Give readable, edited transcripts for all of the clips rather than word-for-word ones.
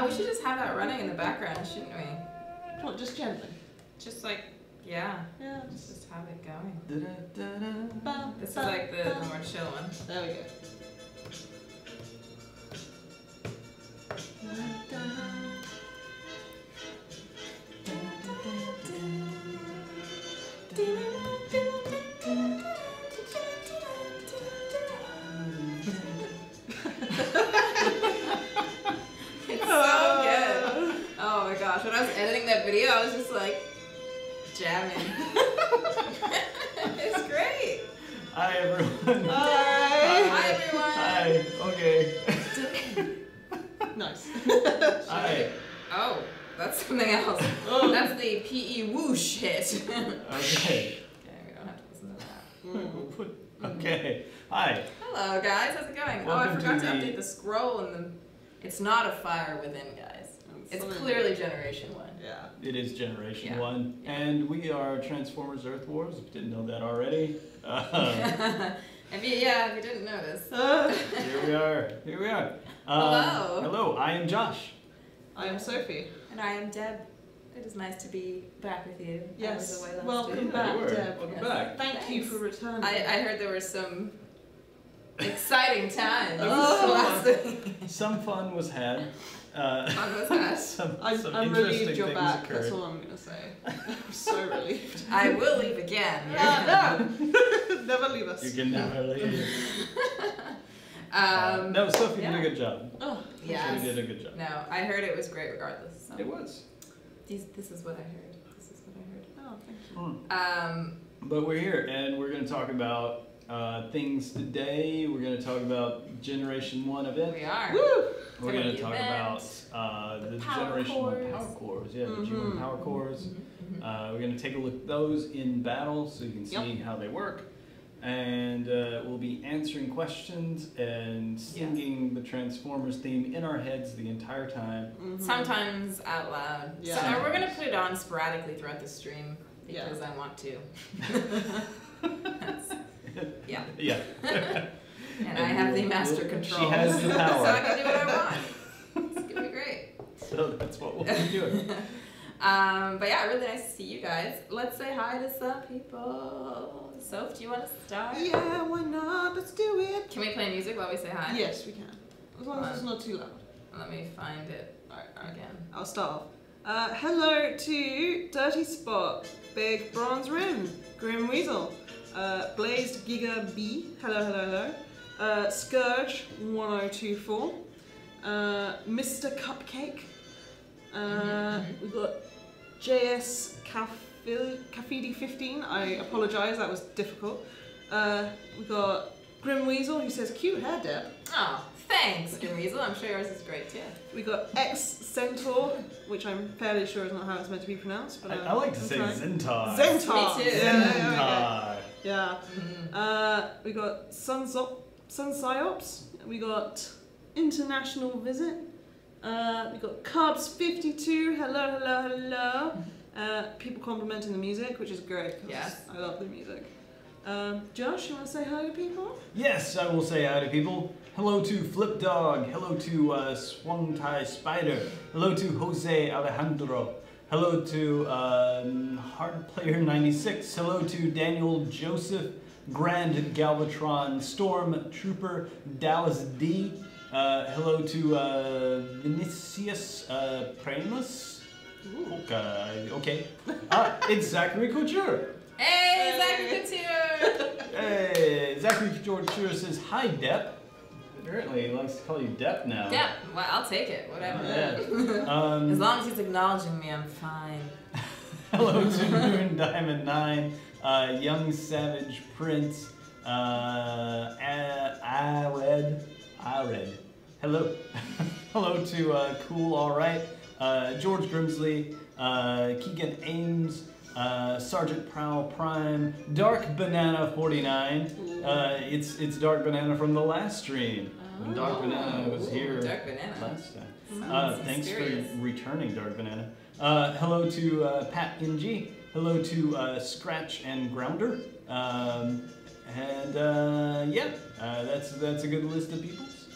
Oh, we should just have that running in the background, shouldn't we? What, just gently? Just like, yeah. Yeah. Just have it going. Ba, This is ba, like the ba. more chill one. There we go. It's so good. Oh my gosh, when I was editing that video, I was just like jamming. It's great. Hi everyone. Hi everyone. Hi. Okay. Nice. Hi. Oh, that's something else. Oh. That's the PE whoosh hit. Okay. Okay, we don't have to listen to that. Okay. Hi. Hello guys, how's it going? Welcome oh, I forgot to to the- update the scroll and the. It's not a fire within, guys. It's clearly Generation 1. Yeah. It is Generation Yeah. 1, Yeah. and we are Transformers Earth Wars, if you didn't know that already. If you didn't notice. Here we are. Here we are. Hello. Hello, I am Josh. I am Sophie. And I am Deb. It is nice to be back with you. I Yes. was away last Welcome week. back, You were. Deb. Welcome Yes. back. Thank you Thanks. for returning. I heard there were some exciting times Oh. last week. Some fun was had. Fun was had. some I'm interesting relieved you're things back. occurred. That's all I'm going to say. I'm so relieved. I will leave again. No! Never leave us. You can never leave. Um, No, Sophie yeah. did a good job. Oh, Yes. She did a good job. No, I heard it was great regardless. So. It was. This is what I heard. This is what I heard. oh, thank you. But we're here, and we're going to talk about things today. We're going to talk about Generation 1 events. We are. Woo! We're Talk going to about talk the about the power Generation 1 cores. power cores. Yeah, the G1 power cores. We're going to take a look at those in battle so you can see how they work. And we'll be answering questions and singing the Transformers theme in our heads the entire time. Sometimes out loud. Yeah. So we're gonna put it on sporadically throughout the stream because I want to. Yeah. Yeah. And I have the master control. She has the power. So I can do what I want. It's gonna be great. So that's what we'll be doing. But yeah, really nice to see you guys. Let's say hi to some people. Soph, do you want to start? Yeah, why not? Let's do it. Can we play music while we say hi? Yes, we can. As long as it's not too loud. Let me find it Alright. again. I'll start off. Hello to Dirty Spot, Big Bronze Rim, Grim Weasel, Blazed Giga B, hello, Scourge 1024, Mr. Cupcake, we've got JS Cafidi 15, I apologise, that was difficult. We've got Grim Weasel who says, cute hair, Deb. Oh, thanks, Grim Weasel. I'm sure yours is great too. We got X Centaur, which I'm fairly sure is not how it's meant to be pronounced. But I like to I'm say trying. Zentai. Zentaur. Me too. Yeah. Zentai. We got Sun Psyops. We got International Visit. We got Cubs52. Hello. People complimenting the music, which is great. 'Cause Yes. I love the music. Josh, you want to say hi to people? Yes, I will say hi to people. Hello to Flip Dog. Hello to Swung Tai Spider. Hello to Jose Alejandro. Hello to Hard Player 96. Hello to Daniel Joseph, Grand Galvatron, Storm Trooper Dallas D. Hello to Vinicius Primus. Okay. It's Zachary Couture. Hey, Zachary Couture! Hey, Zachary Couture says, hi, Depp. Apparently he likes to call you Depp now. Yeah, well, I'll take it. Whatever. Yeah. As long as he's acknowledging me, I'm fine. Hello to Moon Diamond 9, Young Savage Prince, Ared. Hello. Hello to Cool Alright, George Grimsley, Keegan Ames, Sergeant Prowl Prime, Dark Banana 49. It's Dark Banana from the last stream. When Dark Banana was here Dark Banana. last time. Sounds Thanks mysterious. for returning, Dark Banana. Hello to Pat NG. Hello to Scratch and Grounder. That's a good list of peoples.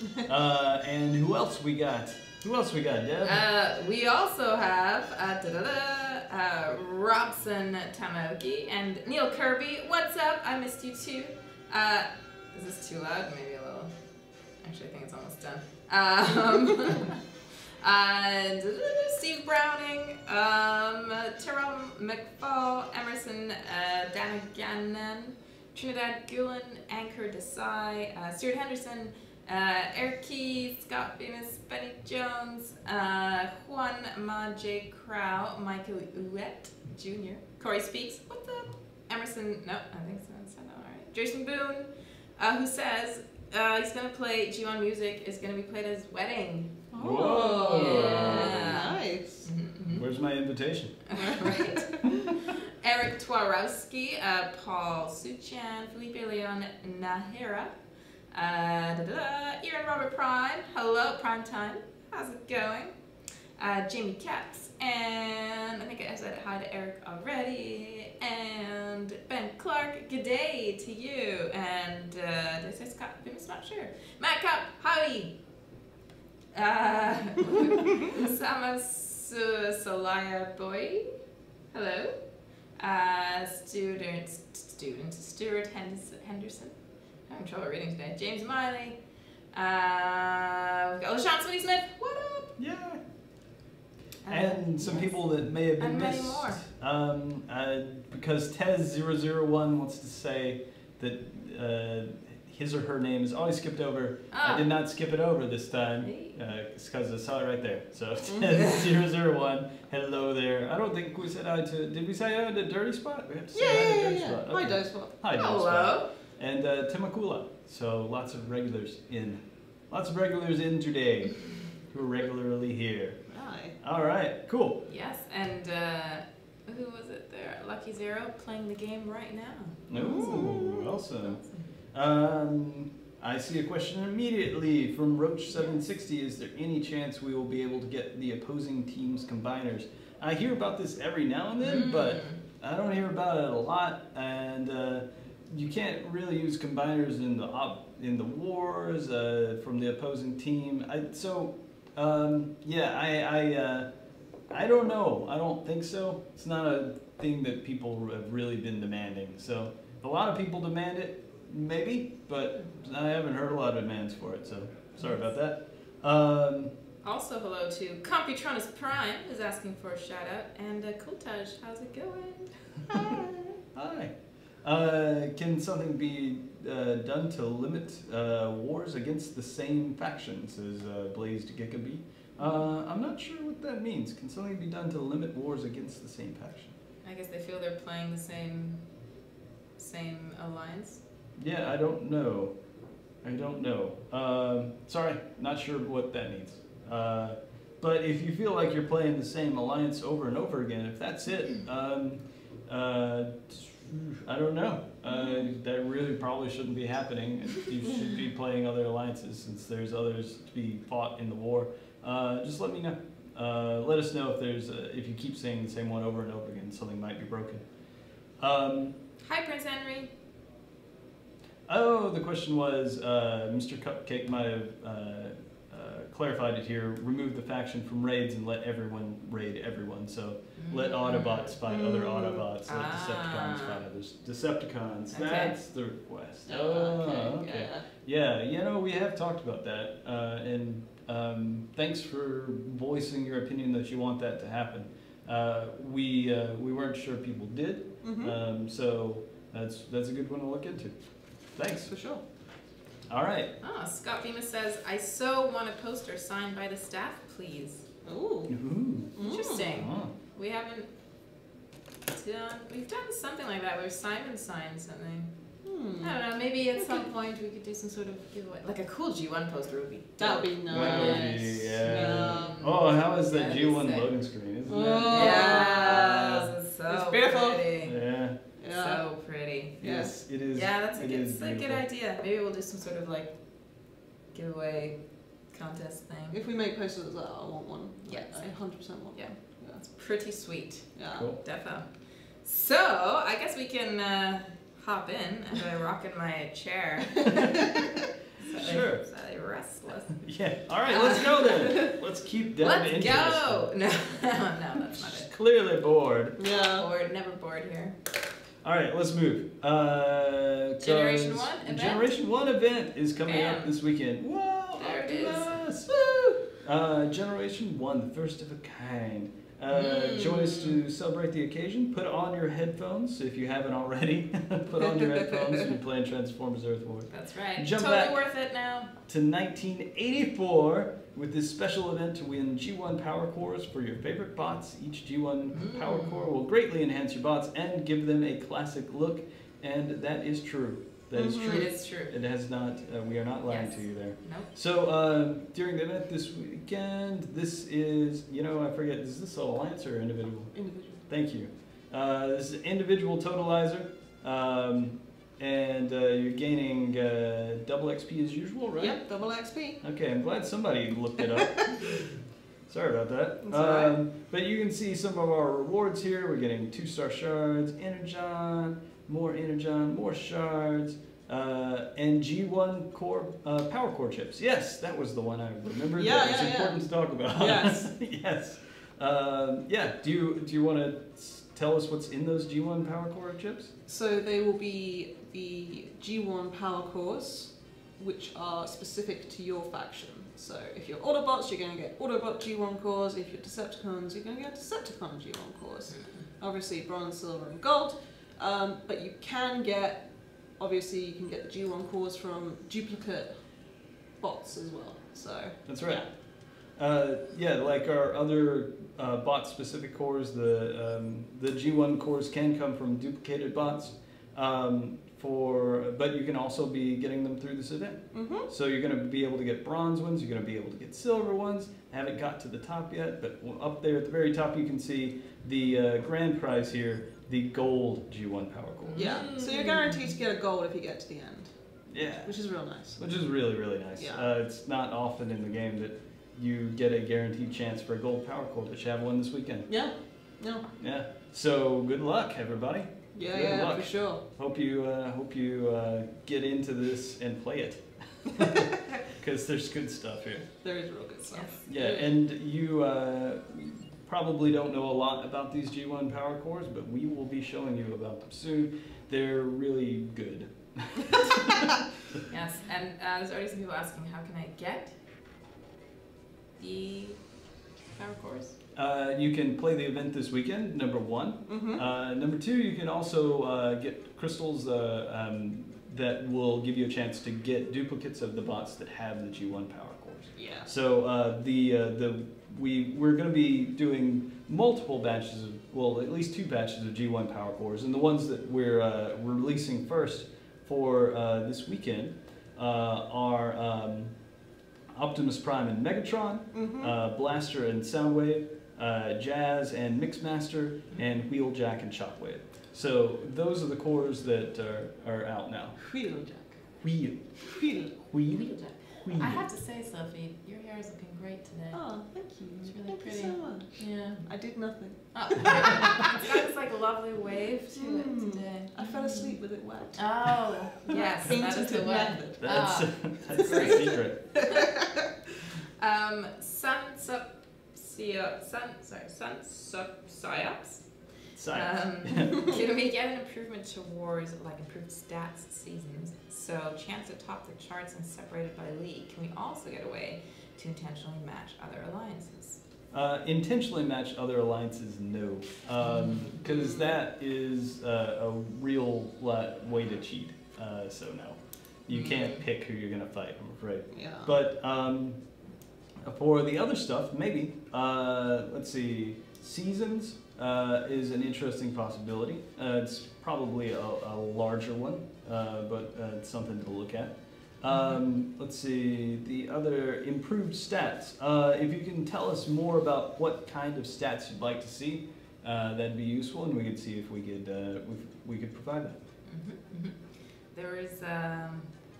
And who else we got? Who else we got, Deb? We also have Robson Tamaoki and Neil Kirby. What's up? I missed you too. Is this too loud? Maybe a little. Actually, I think it's almost done. Steve Browning, Tyrell McFall, Emerson Danaganan, Trinidad Gulen, Anchor Desai, Stuart Henderson, Eric Key, Scott Venus, Benny Jones, Juan Ma J. Crow, Michael Ouette Jr., Corey Speaks, what's up? Emerson, no, I think so, that's not alright. Jason Boone, who says he's going to play G1 Music, is going to be played at his wedding. Whoa! Yeah. Nice. Where's my invitation? Right. Eric Twarowski, Paul Suchan, Felipe Leon Nahira, Ian Robert Prime, hello Prime Time, how's it going? Jamie Caps, and I think I said hi to Eric already, and Ben Clark, good day to you, and did I say Scott? I'm not sure. Matt Cup, howdy. Usama Salaya Boy, hello. Stuart Henderson. I'm having trouble reading today. James Miley. We've got LaShawn Sweeney Smith. What up? Yeah. And some people that may have been and many missed. more. Because Tez001 wants to say that his or her name is always skipped over. I did not skip it over this time. It's because I saw it right there. So Tez001, hello there. I don't think we said hi to. Did we say hi to Dirty Spot? We have to say hi to Dirty Spot. Hi, Dirty Spot. Hi, Dirty Hello. Spot. And Timakula. So lots of regulars in today who are regularly here. Hi. All right, cool. Yes, and who was it there? Lucky Zero playing the game right now. Ooh, awesome. I see a question immediately from Roach760. Is there any chance we will be able to get the opposing team's combiners? I hear about this every now and then, but I don't hear about it a lot. And you can't really use combiners in the wars from the opposing team. I don't know. I don't think so. It's not a thing that people have really been demanding. So a lot of people demand it. Maybe, but I haven't heard a lot of demands for it, so sorry about that. Also, hello to Computronus Prime, who's asking for a shout out, and Kultaj, how's it going? Hi. Can something be done to limit wars against the same factions as Blazed Gigaby? I'm not sure what that means. Can something be done to limit wars against the same faction? I guess they feel they're playing the same alliance. Yeah, I don't know. Sorry, not sure what that means. But if you feel like you're playing the same alliance over and over again, if that's it, I don't know. That really probably shouldn't be happening. You should be playing other alliances since there's others to be fought in the war. Just let me know. Let us know if there's if you keep saying the same one over and over again, something might be broken. Hi, Prince Henry. Oh, the question was, Mr. Cupcake might have clarified it here, remove the faction from raids and let everyone raid everyone. So let Autobots fight other Autobots, let Decepticons fight others. Decepticons, Okay. that's the request. Okay. Yeah, you know, we have talked about that, and thanks for voicing your opinion that you want that to happen. We weren't sure people did, so that's a good one to look into. Thanks. For sure. All right. Oh, Scott Bemis says, I so want a poster signed by the staff, please. Ooh. Interesting. Oh. We haven't done, we've done something like that where Simon signed something. I don't know, maybe at some point we could do some sort of giveaway. Like a cool G1 poster would be dope. That would be nice. Yeah. Oh, how is that That'd be G1 sick. loading screen? Isn't it? Yes, it's so It's beautiful. pretty. Yeah. So pretty. Yes. It is. Yeah, that's a it good, is it's a good beautiful. idea. Maybe we'll do some sort of like giveaway contest thing. If we make posters like that, I want one. Yes. I 100% want Yeah. one. It's pretty sweet. Yeah. Cool. Defo. So, I guess we can hop in as I rock in my chair. Sure. Slightly restless. Yeah. All right, let's go then. Let's keep Deb Let's interested. go! No, that's not She's it. clearly bored. Yeah. Bored, never bored here. All right, let's move. Generation 'Cause 1 event? Generation 1 event is coming up Bam. this weekend. Whoa! There it is. Optimus! Generation 1, the first of a kind. Join us to celebrate the occasion. Put on your headphones if you haven't already. Put on your headphones if you're playing Transformers Earthward. That's right. Jump totally back. worth it now. To 1984 with this special event to win G1 Power Cores for your favorite bots. Each G1 Power Core will greatly enhance your bots and give them a classic look, and that is true. That is It true. is true. It has not. We are not lying Yes. to you there. Nope. So during the event this weekend, this is I forget. Is this alliance or individual? Individual. Thank you. This is individual totalizer, and you're gaining double XP as usual, right? Yep, double XP. Okay, I'm glad somebody looked it up. Sorry about that. That's all right. But you can see some of our rewards here. We're getting 2-star shards, Energon, more shards, and G1 core power core chips. Yes, that was the one I remembered. Yeah, that was yeah, important to talk about. Yes. Yes. Do you want to tell us what's in those G1 power core chips? So they will be the G1 power cores, which are specific to your faction. So if you're Autobots, you're going to get Autobot G1 cores. If you're Decepticons, you're going to get Decepticon G1 cores. Obviously bronze, silver and gold. But you can get the G1 cores from duplicate bots as well. So That's right. Like our other bot-specific cores, the G1 cores can come from duplicated bots. But you can also be getting them through this event. Mm-hmm. So you're going to be able to get bronze ones, you're going to be able to get silver ones. I haven't got to the top yet, but up there at the very top you can see the grand prize here, the gold G1 power core. Yeah. So you're guaranteed to get a gold if you get to the end. Yeah. Which is real nice. Which is really, really nice. Yeah. It's not often in the game that you get a guaranteed chance for a gold power core, but you have one this weekend. Yeah. No. Yeah. So good luck, everybody. Yeah, Good yeah, luck. for sure. Hope you get into this and play it, because there's good stuff here. There is real good stuff. Yeah, and you probably don't know a lot about these G1 power cores, but we will be showing you about them soon. They're really good. Yes, and there's already some people asking, how can I get the power cores? You can play the event this weekend, number 1. Mm-hmm. Number 2, you can also get crystals that will give you a chance to get duplicates of the bots that have the G1 power cores. Yeah. So we're going to be doing multiple batches of, at least 2 batches of G1 power cores, and the ones that we're releasing first for this weekend are Optimus Prime and Megatron, Mm-hmm. Blaster and Soundwave, Jazz and Mixmaster, and Wheeljack and Shockwave. So those are the cores that are out now. Wheeljack. Wheel. Wheeljack. I have to say, Sophie, your hair is looking great today. Oh, thank you. It's really Thank pretty. you so much. Yeah. I did nothing. Oh, it's got this like lovely wave to it today. I fell asleep with it wet. Oh, yes, that is the Patented way. method. That's, Oh, that's the great. secret. Psyops. Science. Can we get an improvement towards like improved stats seasons? So chance to top the charts and separated by league. Can we also get a way to intentionally match other alliances? Intentionally match other alliances, no. Because that is a real way to cheat. So no. You can't pick who you're going to fight, I'm afraid. Yeah. But for the other stuff, maybe. Let's see. Seasons is an interesting possibility. It's probably a larger one, but it's something to look at. Let's see, the other improved stats. If you can tell us more about what kind of stats you'd like to see, that'd be useful, and we could see if we could provide that. There is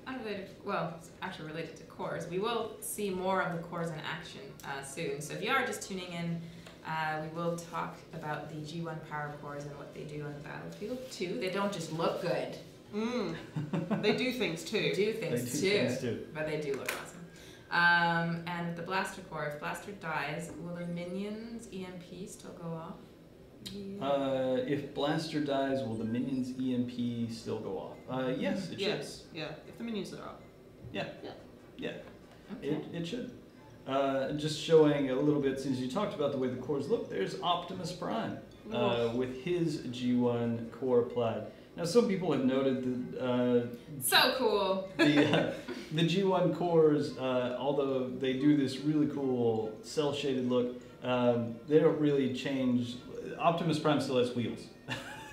unrelated, well, it's actually related to cores. We will see more of the cores in action soon. So if you are just tuning in, we will talk about the G1 power cores and what they do on the battlefield too. They don't just look good. They do things too. They do things They do too. things too. But they do look awesome. And the Blaster Core, if Blaster dies, will the minions EMP still go off? Yeah. If Blaster dies, will the minions EMP still go off? Yes, it Yes. Yeah. If the minions are up. should. Yeah, Okay. it should. Just showing a little bit, since you talked about the way the cores look, there's Optimus Prime with his G1 core applied. Now, some people have noted that So cool. the G1 cores, although they do this really cool cell-shaded look, they don't really change. Optimus Prime still has wheels.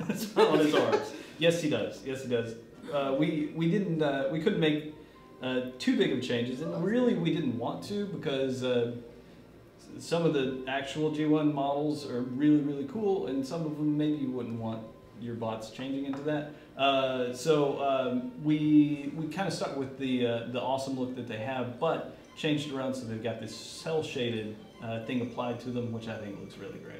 It's not on his arms. Yes, he does. Yes, he does. We couldn't make too big of changes, and really we didn't want to because some of the actual G1 models are really, really cool, and some of them maybe you wouldn't want your bots changing into that. So we kind of stuck with the awesome look that they have, but changed it around so they've got this cell shaded thing applied to them, which I think looks really great.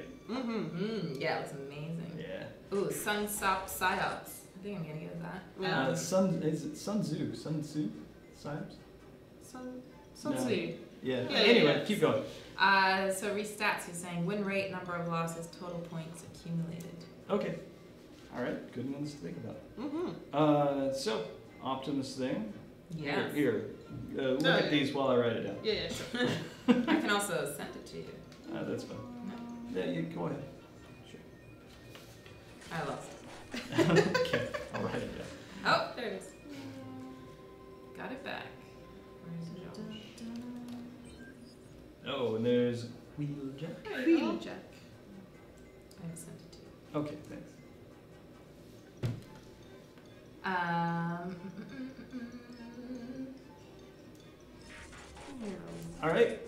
Yeah, it looks amazing. Yeah. Ooh, Sunsop Psyops. I think I'm gonna get that. Is it Sun Tzu? Sun Tzu? Psyops? Sun No. Tzu. Yeah. Yeah, Anyway, yeah. keep going. So restats is saying win rate, number of losses, total points accumulated. Okay. All right. Good ones to think about. So Optimus thing. Yes. Here. Look No, at yeah. these while I write it down. Yeah, sure. I can also send it to you. That's fine. Yeah, you go ahead. I lost it. Sure. Okay. I'll write it down. Oh, there it is. Got it back. Where's Josh? Oh, and there's Wheeljack. There you go. Wheeljack. I have sent it to you. Okay, thanks. All right.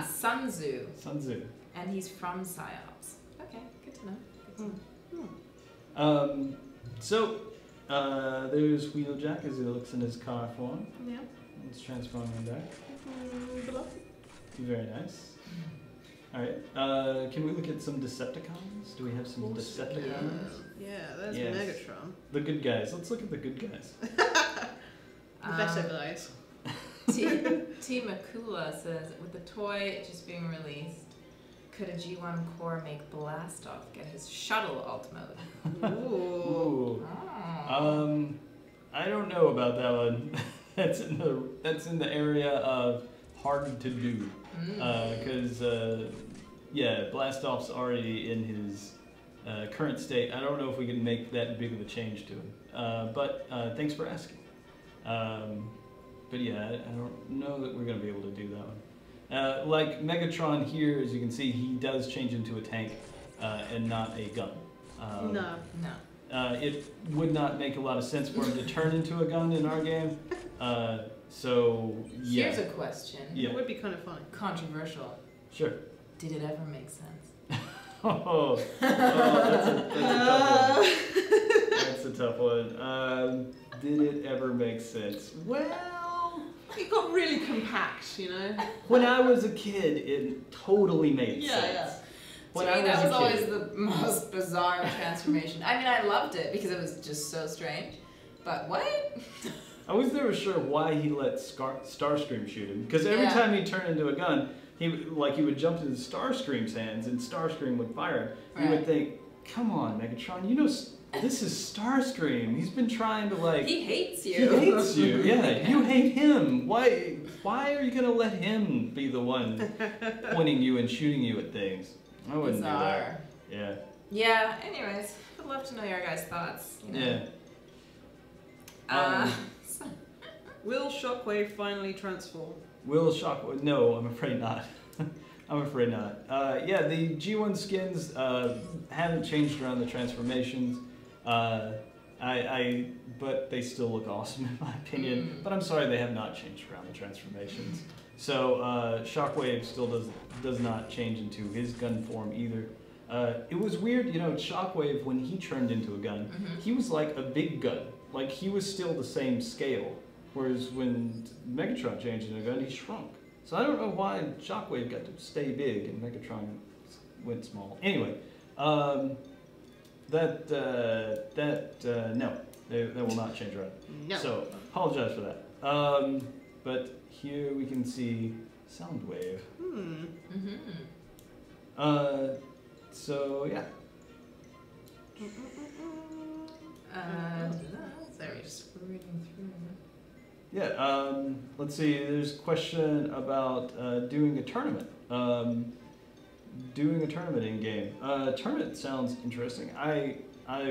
Sun Tzu, Sun Tzu. and he's from Psyops. Okay, good to know. Good to know. So there's Wheeljack as he looks in his car form. Yeah. It's transforming back. Very nice. All right. Can we look at some Decepticons? Do we have some Decepticons? Yeah, there's Yes. Megatron. The good guys. Let's look at the good guys. The better guys. T Makula says, with the toy just being released, could a G1 core make Blastoff get his shuttle alt mode? Ooh. Oh. I don't know about that one. that's in the area of hard to do. Because yeah, Blastoff's already in his current state. I don't know if we can make that big of a change to him. But thanks for asking. But yeah, I don't know that we're going to be able to do that one. Like Megatron here, as you can see, he does change into a tank and not a gun. No. No. It would not make a lot of sense for him to turn into a gun in our game. So yeah. Here's a question. Yeah. It would be kind of funny. Controversial. Sure. Did it ever make sense? That's a tough one. Did it ever make sense? Well, It got really compact, you know? when I was a kid, it totally made Yeah, sense. yeah. When to me, I that was a always kid. the most bizarre transformation. I mean, I loved it because it was just so strange. But what? I was never sure why he let Starscream shoot him. Because every Yeah. time he turned into a gun, he would jump into Starscream's hands and Starscream would fire. You Right. would think, come on, Megatron, you know this is Starscream. He's been trying to like. He hates He you. hates you. Yeah, you hate him. Why are you gonna let him be the one pointing you and shooting you at things? I wouldn't do Bizarre. that. Yeah. Yeah, anyways, I'd love to know your guys' thoughts. You know. Yeah. Will Shockwave finally transform? Will Shockwave? No, I'm afraid not. I'm afraid not. Yeah, the G1 skins haven't changed around the transformations. But they still look awesome in my opinion. But I'm sorry, they have not changed around the transformations. So Shockwave still does not change into his gun form either. It was weird, you know, Shockwave, when he turned into a gun, he was like a big gun. Like, he was still the same scale. Whereas when Megatron changed into a gun, he shrunk. So I don't know why Shockwave got to stay big and Megatron went small. Anyway, No, they will not change around. No. So apologize for that. But here we can see Soundwave. So yeah. Sorry, just reading through. Yeah. Let's see. There's a question about doing a tournament. Doing a tournament in game. Tournament sounds interesting. I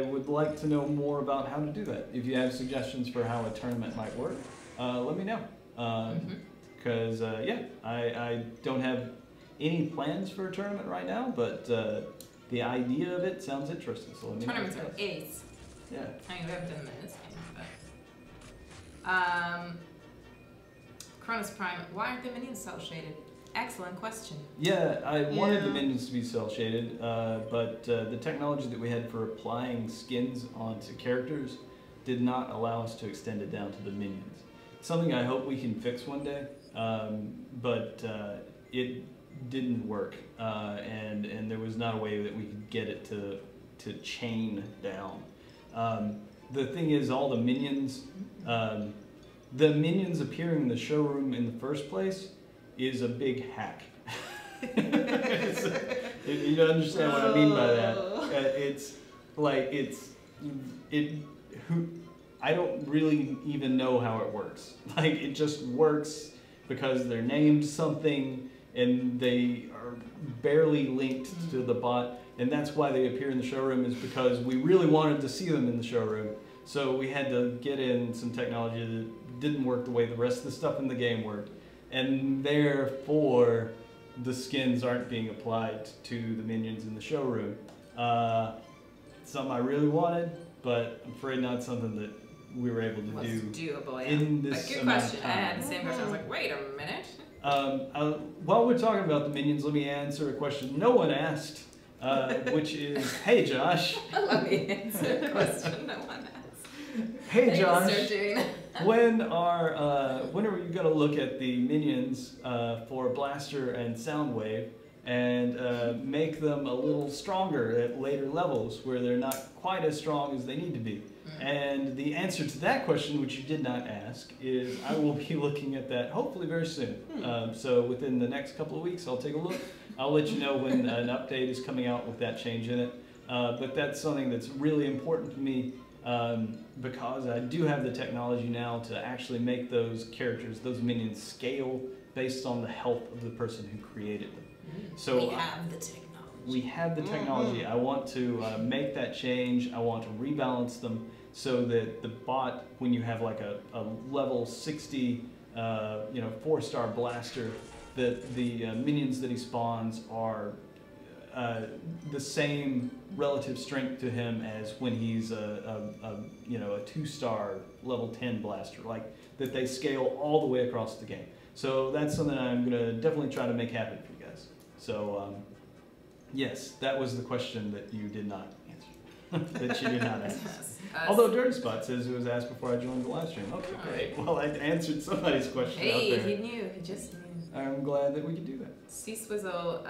would like to know more about how to do that. If you have suggestions for how a tournament might work, let me know. Because yeah, I don't have any plans for a tournament right now, but the idea of it sounds interesting. So let me Tournaments know. are ace. Yeah. I mean, we haven't done them in this game, but Cronus Prime. Why aren't the minions cell shaded? Excellent question. Yeah, I wanted the minions to be cell shaded, but the technology that we had for applying skins onto characters did not allow us to extend it down to the minions. Something I hope we can fix one day, but it didn't work, and there was not a way that we could get it to chain down. The thing is, all the minions appearing in the showroom in the first place is a big hack. You don't understand what I mean by that. I don't really even know how it works. Like, it just works because they're named something and they are barely linked to the bot, and that's why they appear in the showroom, is because we really wanted to see them in the showroom. So we had to get in some technology that didn't work the way the rest of the stuff in the game worked. And therefore, the skins aren't being applied to the minions in the showroom. Something I really wanted, but I'm afraid not something that we were able to do doable, yeah. in this Good amount question. of I time. had the same question. I was like, wait a minute. While we're talking about the minions, let me answer a question no one asked, which is, hey Josh. Let me answer a question no one asked. Hey I Josh. need to start doing that. When are you going to look at the minions for Blaster and Soundwave and make them a little stronger at later levels where they're not quite as strong as they need to be? And the answer to that question, which you did not ask, is I will be looking at that hopefully very soon. So within the next couple of weeks, I'll take a look. I'll let you know when an update is coming out with that change in it. But that's something that's really important to me. Because I do have the technology now to actually make those characters, those minions, scale based on the health of the person who created them. So we have the technology. We have the technology. I want to make that change. I want to rebalance them so that the bot, when you have like a level 60, 4-star blaster, that the minions that he spawns are the same relative strength to him as when he's a 2-star level 10 blaster, like that they scale all the way across the game. So that's something I'm gonna definitely try to make happen for you guys. So yes, that was the question that you did not answer, that you did not ask. Although Dirty Spot says it was asked before I joined the live stream. Okay, great. Well, I answered somebody's question out there. He knew. He just knew. I'm glad that we could do that. C-Swizzle,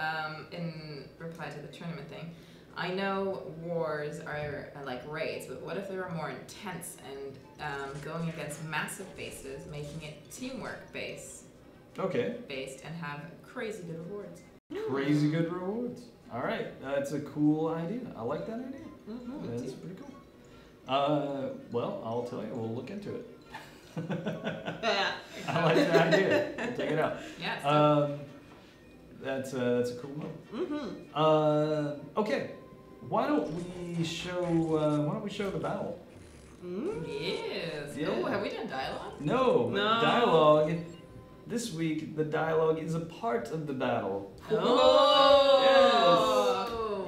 in reply to the tournament thing, I know wars are like raids, but what if they were more intense and going against massive bases, making it teamwork based? Okay. Based and have crazy good rewards. Crazy good rewards. All right, that's a cool idea. I like that idea. That's pretty cool. Well, I'll tell you, we'll look into it. I like the idea. We'll take it out. Yeah. That's a cool move. Okay. Why don't we show the battle? Yes. Yeah. Oh, have we done dialogue? No. Dialogue. This week, the dialogue is a part of the battle. Oh.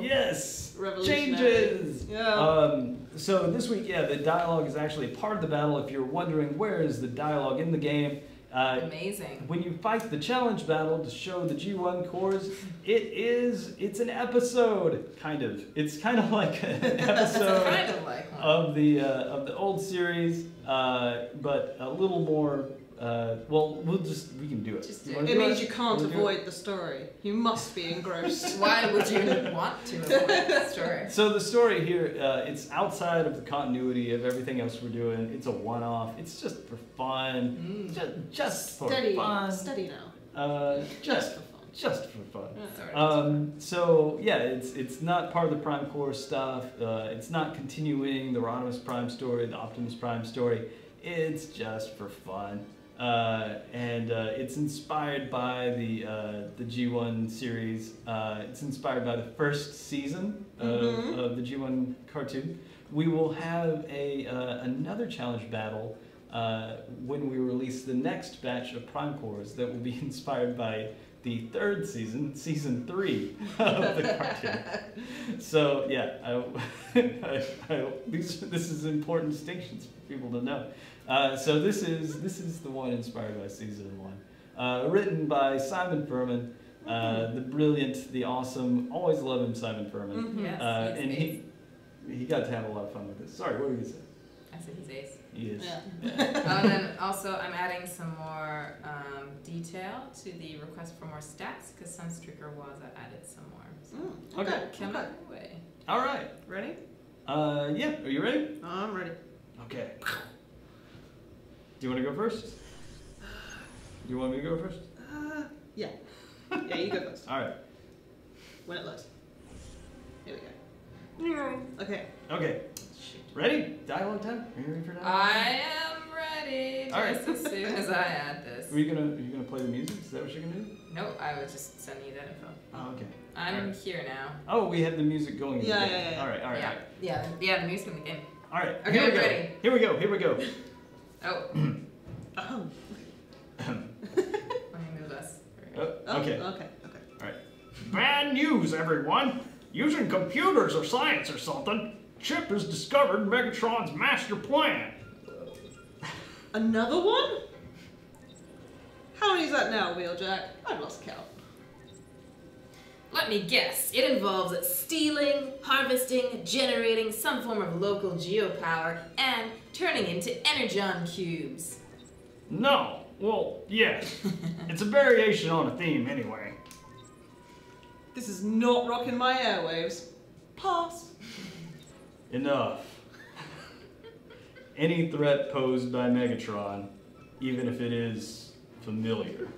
Yes. Revolutionary. Changes. Yeah. So this week, the dialogue is actually part of the battle. If you're wondering where is the dialogue in the game, Amazing. when you fight the challenge battle to show the G1 cores, it's an episode, kind of. It's kind of like an episode kind of like one. of the old series, but a little more well, we can do it. Just You do wanna It do means you can't Wanna do it? avoid the story. You must be engrossed. Why would you want to avoid the story? So the story here, it's outside of the continuity of everything else we're doing. It's a one-off. It's just for fun. Just for fun. Steady now. Just for fun. Just for fun. Sort of. So yeah, it's not part of the Prime Core stuff. It's not continuing the Rodimus Prime story, the Optimus Prime story. It's just for fun, and it's inspired by the G1 series. It's inspired by the first season of the G1 cartoon. We will have another challenge battle when we release the next batch of Prime Cores that will be inspired by the third season, season 3 of the cartoon. So yeah, this is important distinctions for people to know. So this is the one inspired by season 1, written by Simon Furman, the brilliant, the awesome, always love him, Simon Furman. Yes, And he's he got to have a lot of fun with this. Sorry, what were you gonna say? I said he's ace. He is. Yeah. And then also I'm adding some more detail to the request for more stats because Sunstreaker Waza added some more. So Okay. coming away. All right. Ready? Yeah. Are you ready? I'm ready. Okay. Do you want to go first? Do you want me to go first? Yeah. Yeah, you go first. All right. When it loads. Here we go. Okay. Okay. Shoot. Ready? Dialogue time? Are you ready for dialogue? I am ready All right. just as soon as I add this. Are you gonna play the music? Is that what you're gonna do? Nope, I was just sending you that info. Oh, okay. I'm Alright. here now. Oh, we have the music going. in the Yeah, game. yeah, yeah. All right. All right. Yeah, the music in the game. All right. Okay, Here we I'm go. ready. Here we go. Here we go. Oh, Oh. let me move this. There we go. Oh, okay. Okay. Bad news, everyone! Using computers or science or something, Chip has discovered Megatron's master plan. Another one? How many is that now, Wheeljack? I've lost count. Let me guess. It involves stealing, harvesting, generating some form of local geopower, and turning into energon cubes. No. Well, yes. It's a variation on a theme anyway. This is not rocking my airwaves. Pass. Enough. Any threat posed by Megatron, even if it is familiar,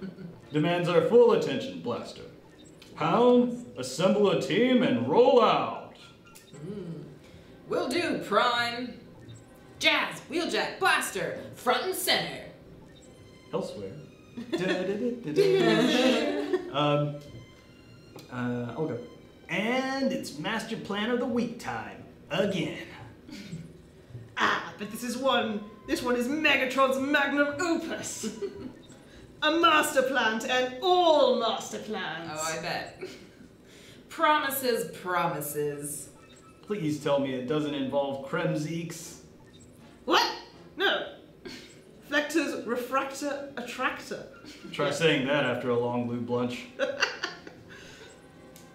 demands our full attention, Blaster. Pound, assemble a team, and roll out. Will do, Prime. Jazz, Wheeljack, Blaster, front and center. Elsewhere. I'll go. And it's Master Plan of the Week time. Again. But this one is Megatron's magnum opus. A master plan to end all master plans. Oh, I bet. Promises. Please tell me it doesn't involve Kremzeeks. What? No. Flector's refractor attractor Try saying that after a long blue lunch.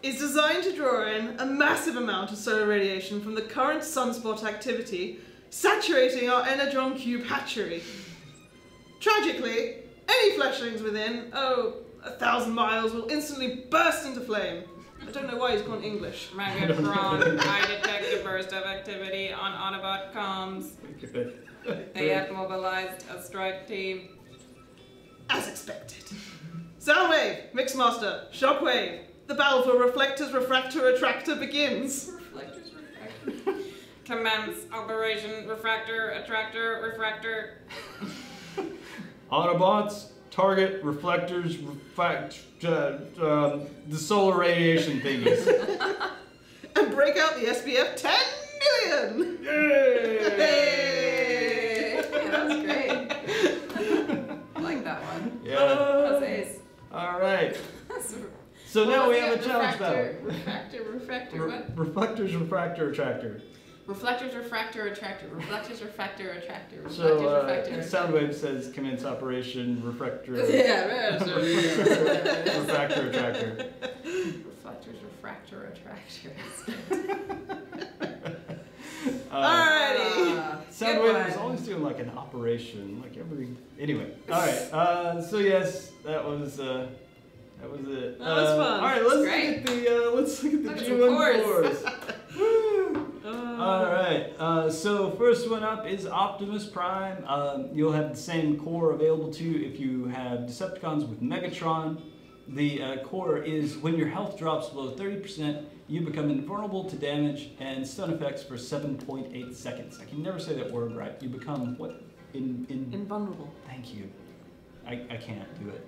is designed to draw in a massive amount of solar radiation from the current sunspot activity, saturating our energon cube hatchery. Tragically, any fleshlings within, 1,000 miles will instantly burst into flame. I don't know why he's gone English. Megatron, I detect a burst of activity on Autobot comms. They have mobilized a strike team. As expected. Soundwave, Mixmaster, Shockwave. The battle for Reflector's refractor attractor begins. Reflectors, refractor. Commence operation refractor, attractor, refractor. Autobots, target reflectors, the solar radiation thingies. And break out the SBF 10 million! Yay! Hey! That was great. I like that one. Yeah. That was ace. All right. That's- So what now was we it? have a challenge Refractor, battle. refractor, what? Reflectors, refractor, attractor. Reflectors, refractor, attractor. Reflectors, refractor, attractor. Reflectors, So refractor, attractor. Soundwave says commence operation refractor. Yeah, Refractor, attractor. Reflectors, refractor, attractors. Alrighty. Soundwave is always doing doing like an operation, like every. Anyway, all right. So yes, that was it. That was fun. All right, let's Great. look at the Look at G1 some cores. Woo! All right. So first one up is Optimus Prime. You'll have the same core available to you if you have Decepticons with Megatron. The core is when your health drops below 30%, you become invulnerable to damage and stun effects for 7.8 seconds. I can never say that word right. You become what? Invulnerable. Thank you. I can't do it.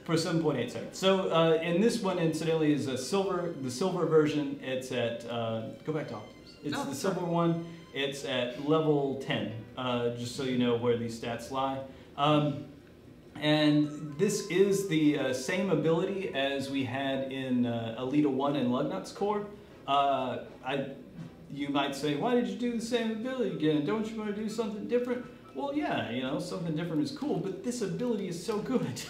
For 7.8 seconds. So in this one, incidentally, is the silver version. It's at, go back to Optimus. It's the silver one. It's at level 10, just so you know where these stats lie. And this is the same ability as we had in Alita 1 and Lugnut's core. You might say, why did you do the same ability again? Don't you want to do something different? Well, yeah, you know, something different is cool, but this ability is so good.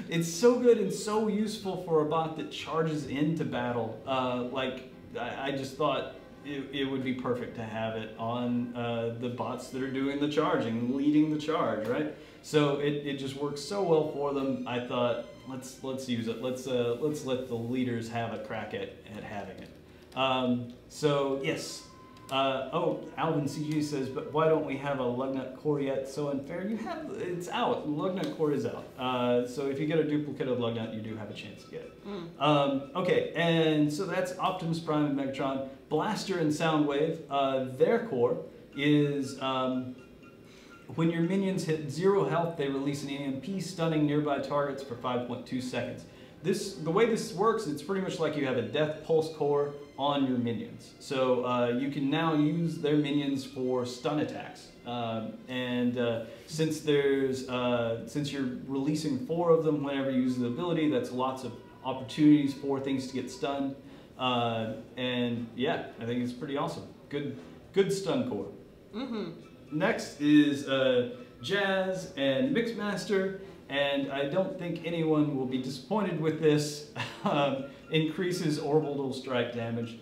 It's so good and so useful for a bot that charges into battle. I just thought it would be perfect to have it on the bots that are doing the charging, leading the charge, right? So it just works so well for them. I thought let's use it. Let's let the leaders have a crack at having it. So yes. Alvin CG says, but why don't we have a Lugnut core yet? So unfair. It's out. Lugnut core is out. So if you get a duplicate of Lugnut, you do have a chance to get it. Okay, and so that's Optimus Prime and Megatron. Blaster and Soundwave, their core is when your minions hit 0 health, they release an EMP stunning nearby targets for 5.2 seconds. The way this works, it's pretty much like you have a Death Pulse core on your minions. So you can now use their minions for stun attacks. Since you're releasing 4 of them whenever you use the ability, that's lots of opportunities for things to get stunned. And yeah, I think it's pretty awesome. Good stun core. Next is Jazz and Mixmaster. And I don't think anyone will be disappointed with this. Increases orbital strike damage.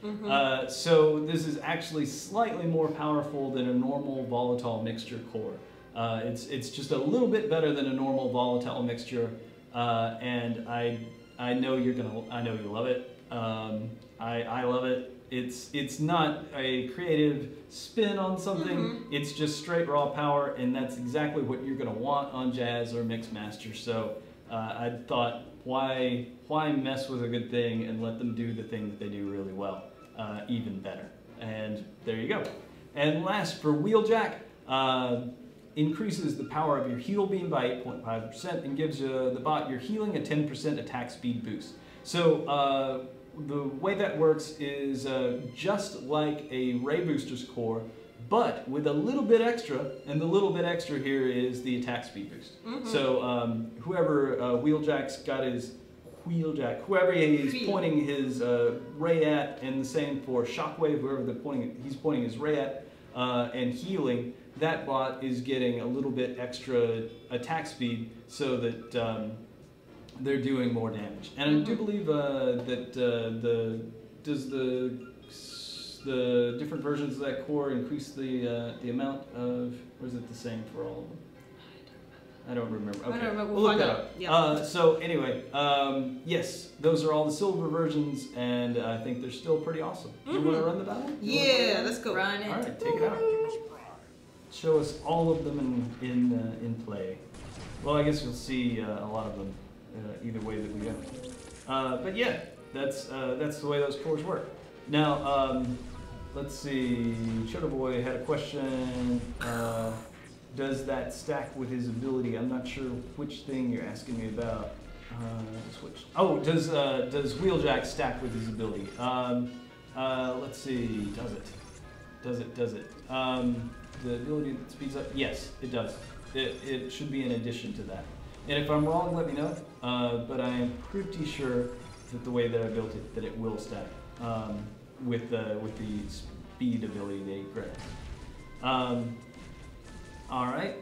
So this is actually slightly more powerful than a normal volatile mixture core. It's just a little bit better than a normal volatile mixture, and I know you love it. I love it. It's not a creative spin on something. It's just straight raw power, and that's exactly what you're going to want on Jazz or Mixmaster. So I thought, why mess with a good thing and let them do the thing that they do really well, even better. And there you go. And last, for Wheeljack, increases the power of your heal beam by 8.5% and gives the bot your healing a 10% attack speed boost. So the way that works is just like a Ray Booster's core, but with a little bit extra, and the little bit extra here is the attack speed boost. So whoever Wheeljack's got his whoever he's pointing his ray at, and the same for Shockwave, whoever he's pointing his ray at, and healing, that bot is getting a little bit extra attack speed so that they're doing more damage. And I do believe that the different versions of that core increase the amount of, or is it the same for all of them? I don't remember. Okay, I don't remember. we'll look that up. Yeah. So anyway, yes, those are all the silver versions, and I think they're still pretty awesome. You want to run the battle? Yeah, let's go. Run it. All right, take it out. Show us all of them in play. Well, I guess you'll see a lot of them either way that we go. But yeah, that's the way those cores work. Now, let's see. Cheddar Boy had a question. Does that stack with his ability? I'm not sure which thing you're asking me about. Switch. Oh, does Wheeljack stack with his ability? Let's see. Does it? The ability that speeds up. Yes, it does. It should be in addition to that. And if I'm wrong, let me know. But I am pretty sure that the way that I built it, that it will stack with the speed ability they grant. All right,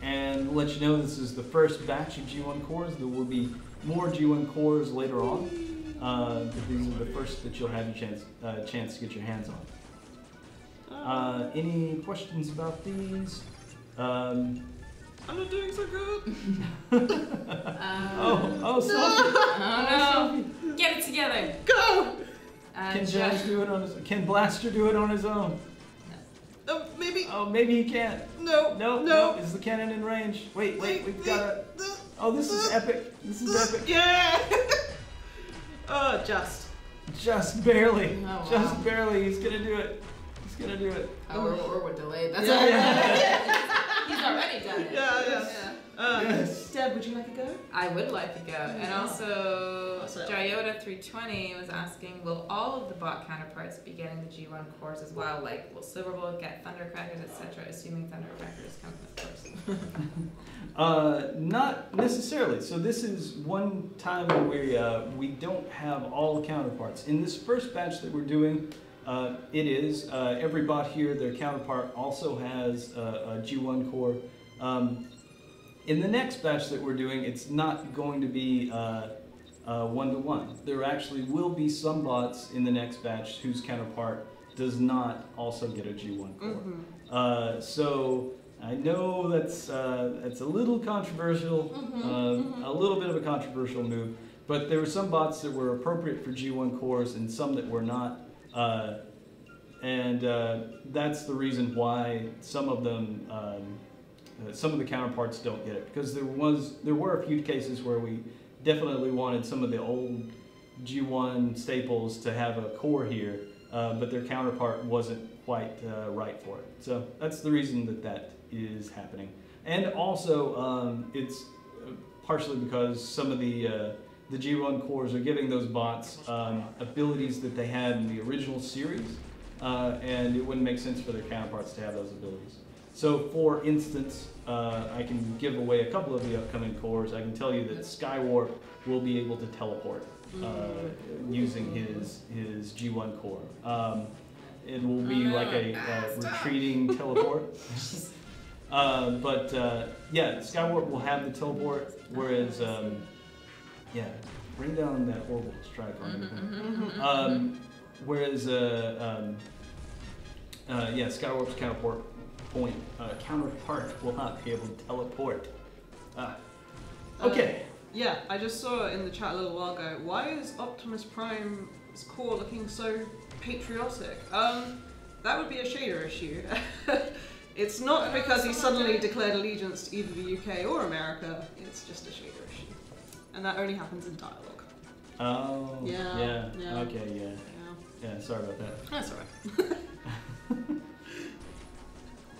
and let you know this is the first batch of G1 cores. There will be more G1 cores later on, but these are the first that you'll have a chance to get your hands on. Any questions about these? I'm not doing so good. Sophie. Oh no! Get it together. Go! Can Jazz do it on his? Can Blaster do it on his own? Maybe. Oh, maybe he can't. No. Is the cannon in range? Wait, we've got to. Oh, this is epic. This is epic. Yeah. Just barely. Oh, wow. Just barely. He's gonna do it. Or we're delayed. That's Yeah, all. yeah. He's already done it. Yeah. Yes. Deb, would you like to go? I would like to go. And also, What's up? Jyota320 was asking, will all of the bot counterparts be getting the G1 cores as well? Like, will Silverbolt get Thundercrackers, etc., assuming Thundercrackers come, of course. Not necessarily. So this is one time where we don't have all the counterparts. In this first batch that we're doing, it is every bot here, their counterpart also has a G1 core. In the next batch that we're doing, it's not going to be one-to-one. There actually will be some bots in the next batch whose counterpart does not also get a G1 core. So I know that's a little controversial, a little bit of a controversial move, but there were some bots that were appropriate for G1 cores and some that were not. That's the reason why some of them, some of the counterparts don't get it, because there were a few cases where we definitely wanted some of the old G1 staples to have a core here, but their counterpart wasn't quite right for it. So that's the reason that is happening. And also, it's partially because some of the G1 cores are giving those bots abilities that they had in the original series, and it wouldn't make sense for their counterparts to have those abilities. So, for instance, I can give away a couple of the upcoming cores. I can tell you that Skywarp will be able to teleport using his G1 core. It will be like a retreating teleport. Yeah, Skyward will have the teleport, whereas, bring down that horrible strike on me. Whereas, Skywarp's counterpart will not be able to teleport. Okay. Yeah, I just saw in the chat a little while ago, why is Optimus Prime's core looking so patriotic? That would be a shader issue. It's not because he suddenly declared allegiance to either the UK or America, it's just a shader issue. And that only happens in dialogue. Oh. Yeah. Okay, yeah, sorry about that. That's alright.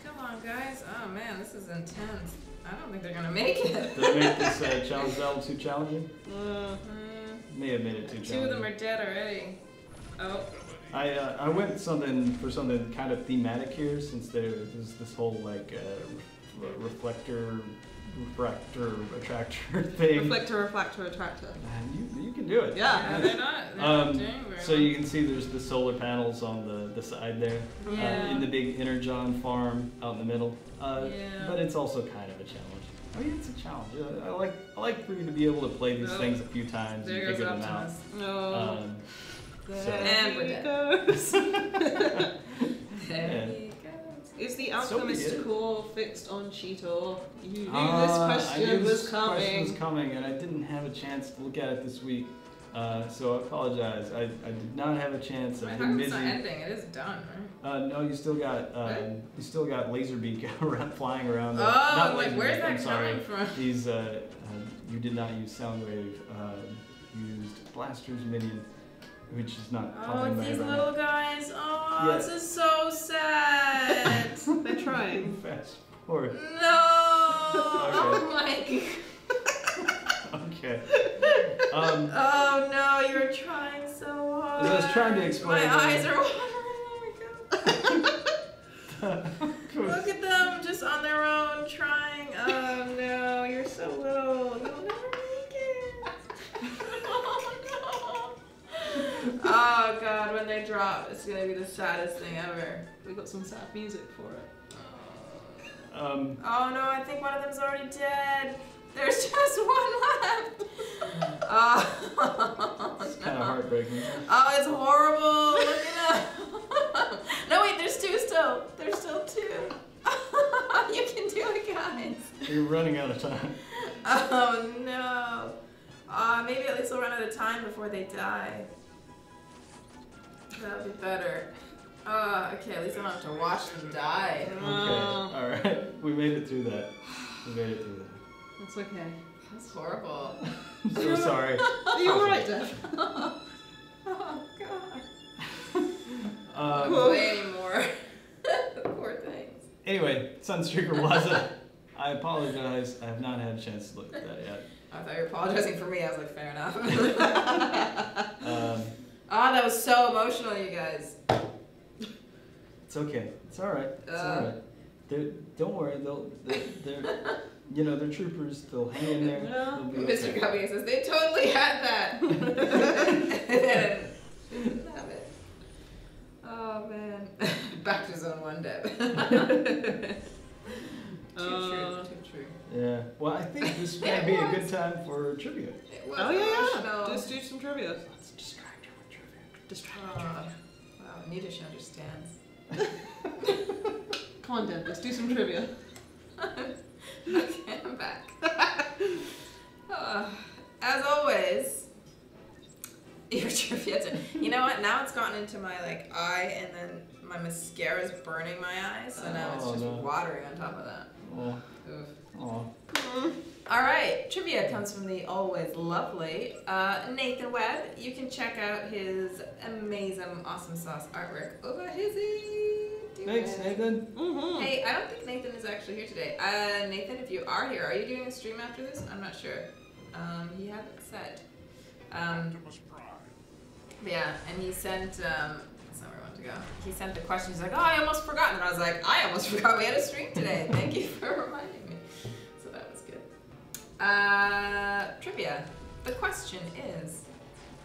Come on, guys. Oh man, this is intense. I don't think they're gonna make it. Does it make this challenge battle too challenging? May have made it too challenging. Two of them are dead already. Oh. I went for something kind of thematic here, since there's this whole reflector, attractor thing. Reflector, attractor. You can do it. Yeah. They're not doing very so well. you can see there's the solar panels on the side there, in the big Energon farm out in the middle. But it's also kind of a challenge. I mean, it's a challenge. I like for you to be able to play these things a few times and figure them out. No. And we're dead. Goes. There he goes. Is the Alchemist core fixed on Cheetor? You knew this I question knew was this coming. question was coming, and I didn't have a chance to look at it this week. So I apologize. I did not have a chance. I've been busy. It's not ending. It is done, right? No, you still got Laserbeak flying around. Oh, not like Laserbeak, where's that I'm sorry. coming from? These you did not use Soundwave. Used Blaster's minion, which is not. Oh, it's these little guys. Oh, Yeah. this is so sad. They're trying. Fast forward. No. Oh my god. Okay. Oh no, you're trying so hard. As I was trying to explain. My eyes are watering. Oh my god. Look at them, just on their own, trying. Oh no, you're so little. You'll never make it. Oh no. Oh god, when they drop, it's gonna be the saddest thing ever. We got some sad music for it. Oh no, I think one of them's already dead. There's just one left. Oh, It's kind of heartbreaking. Oh, it's horrible. Look at him. No, wait, there's two still There's still 2. You can do it, guys. You're running out of time. Oh no. Maybe at least we'll run out of time before they die. That'll be better. Okay, at least I don't have to watch them die. Okay, alright. We made it through that. We made it through that. That's okay. That's horrible. I'm so sorry. Are you alright, Dev? Oh god. Um, Don't play anymore. Poor things. Anyway, Sunstreaker Waza, I apologize. I have not had a chance to look at that yet. I thought you were apologizing for me. I was like, fair enough. That was so emotional, you guys. It's okay. It's all right. It's all right. Don't worry. They're troopers. They'll hang in there. Yeah. They'll be Mr. okay. Cubby says they totally had that. Didn't have it. Oh man. Back to zone 1, Deb. Too true. Yeah. Well, I think this might be a good time for trivia. It was Oh yeah. emotional. Just do some trivia. Let's distract you with trivia. Distract. Wow, Nitish understands. Come on, Dev. Let's do some trivia. Okay, I'm back. As always, your trivia. You know what? Now it's gotten into my eye, and then my mascara's burning my eyes, so now it's Oh, just no. watering on top of that. Oh. Oof. Oh. All right, trivia comes from the always lovely Nathan Webb. You can check out his amazing, awesome sauce artwork over his. Thanks, Nathan. Mm-hmm. Hey, I don't think Nathan is actually here today. Nathan, if you are here, are you doing a stream after this? I'm not sure. He hadn't said. But yeah, and he sent, that's not where I want to go. He sent the question, he's like, oh, I almost forgot. And I was like, I almost forgot we had a stream today. Thank you for reminding me. So that was good. Trivia. The question is,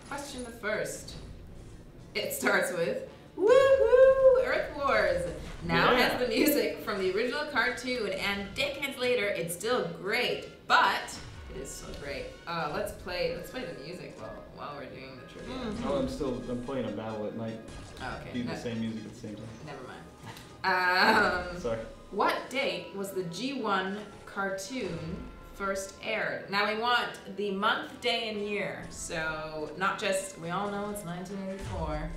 question the first. It starts with, woohoo, Earth Wars. Now Yeah. has the music from the original cartoon, and decades later, it's still great, but it is so great. Let's play the music while we're doing the trivia. Oh, I'm playing a battle. It might Oh, okay. be the same music at the same time. Never mind. Sorry. What date was the G1 cartoon first aired? Now we want the month, day, and year. So not just, we all know it's 1984,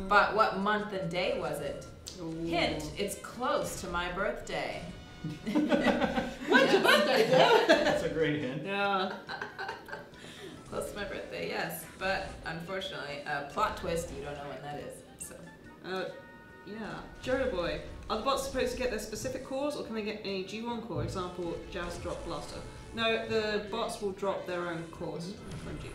but what month and day was it? Ooh. Hint, it's close to my birthday. When's your birthday, Dev? That's a great hint. Yeah. Close to my birthday, yes. But unfortunately, plot twist, you don't know when that is. So Yeah. Jodo Boy. Are the bots supposed to get their specific cores, or can they get any G1 core? Example, Jazz Drop Blaster. No, the bots will drop their own cores from Gs.